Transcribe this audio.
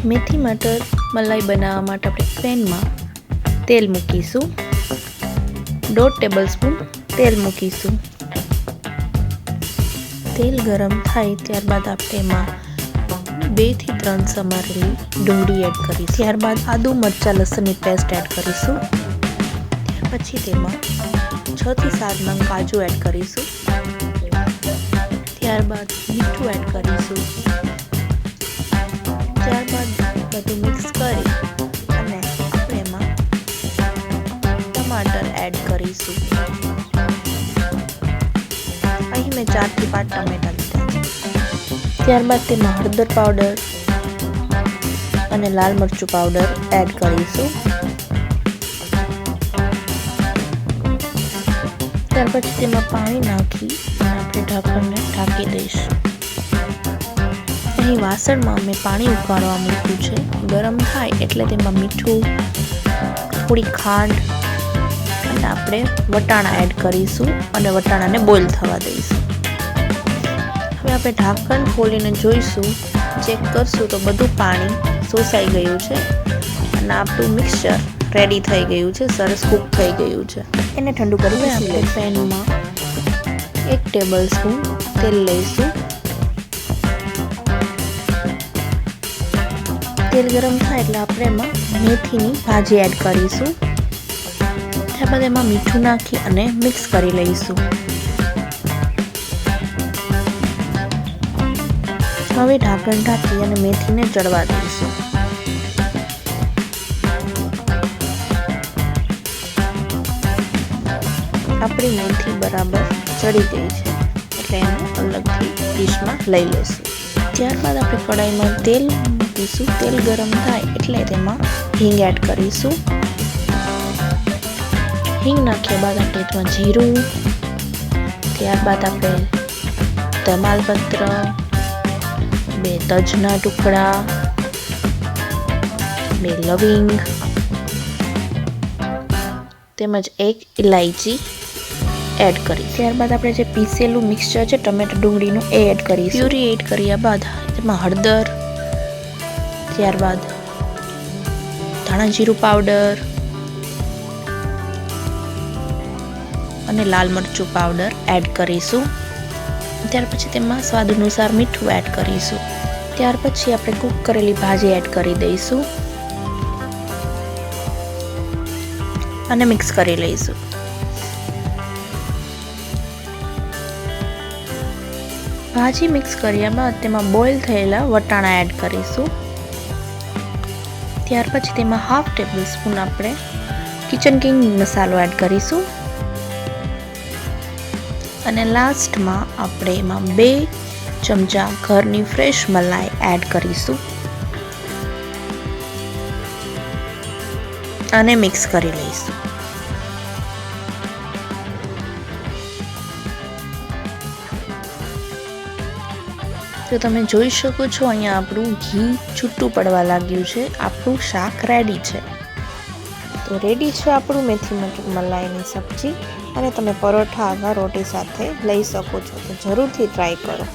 મેથી મટર મલાઈ બનાવવા માટે આપણે પેનમાં તેલ મૂકીશું, 1.5 ટેબલસ્પૂન તેલ મૂકીશું। તેલ ગરમ થાય ત્યારબાદ આપણે એમાં 2 થી 3 સમારેલી ડુંગળી એડ કરીશું। ત્યારબાદ આદુ મરચાં લસણની પેસ્ટ એડ કરીશું। ત્યાર પછી તેમાં 6 થી 7 નંગ કાજુ એડ કરીશું। ત્યારબાદ મીઠું એડ કરીશું। ત્યારબાદ બધું મિક્સ કરી અને આપણે એમાં ટમાટર એડ કરીશું। અહીં મેં 4 થી 5 ટમેટા લીધા છે। ત્યારબાદ તેમાં હળદર પાવડર અને લાલ મરચું પાવડર એડ કરીશું। ત્યાર પછી તેમાં પાણી નાખી અને આપણે ઢાંકણને ઢાંકી દઈશું। અહીં વાસણમાં મેં પાણી ઉકાળવા મૂક્યું છે। ગરમ થાય એટલે તેમાં મીઠું, થોડી ખાંડ અને આપણે વટાણા એડ કરીશું અને વટાણાને બોઇલ થવા દઈશું। હવે આપણે ઢાંકણ ખોલીને જોઈશું, ચેક કરશું તો બધું પાણી શોષાઈ ગયું છે અને આપણું મિક્સચર રેડી થઈ ગયું છે, સરસ કૂક થઈ ગયું છે। એને ઠંડુ કરી આપણે પેનમાં 1 ટેબલસ્પૂન તેલ લઈશું। તેલ ગરમ થાય એટલે આપણે એમાં મેથીની ભાજી એડ કરીશું। ત્યારબાદ એમાં મીઠું નાખી અને મિક્સ કરી લઈશું। હવે ઢાંકણ ઢાંકી અને મેથીને ચડવા દઈશું। આપણી મેથી બરાબર ચડી ગઈ છે એટલે એને અલગથી ડીશમાં લઈ લઈશું। ત્યારબાદ આપણે કડાઈમાં તેલ મૂકીશું। તેલ ગરમ થાય એટલે તેમાં હિંગ એડ કરીશું। હિંગ નાખ્યા બાદ આપણે તેમાં જીરું, ત્યારબાદ આપણે તમાલપત્ર, 2 તજના ટુકડા, 2 લવિંગ તેમજ 1 ઇલાયચી એડ કરી। ત્યારબાદ આપણે જે પીસેલું મિક્સચર છે ટમેટા ડુંગળીનું એ એડ કરીશું। પ્યુરી એડ કર્યા બાદ તેમાં હળદર, ત્યારબાદ ધાણા જીરું પાવડર અને લાલ મરચું પાવડર એડ કરીશું। ત્યાર પછી તેમાં સ્વાદ અનુસાર મીઠું એડ કરીશું। ત્યાર પછી આપણે કૂક કરેલી ભાજી એડ કરી દઈશું અને મિક્સ કરી લઈશું। ભાજી મિક્સ કર્યા બાદ તેમાં બોઇલ થયેલા વટાણા એડ કરીશું। ત્યાર પછી તેમાં 1/2 ટેબલસ્પૂન આપણે કિચન કિંગ મસાલો એડ કરીશું અને લાસ્ટમાં આપણે એમાં 2 ચમચા ઘરની ફ્રેશ મલાઈ એડ કરીશું અને મિક્સ કરી લઈશું। તો તમે જોઈ શકો છો અહીંયા આપણું ઘી છૂટું પડવા લાગ્યું છે। આપણું શાક રેડી છે। તો રેડી છે આપણું મેથી મટર મલાઈની સબ્જી અને તમે પરોઠા અથવા રોટી સાથે લઈ શકો છો। તો જરૂરથી ટ્રાય કરો।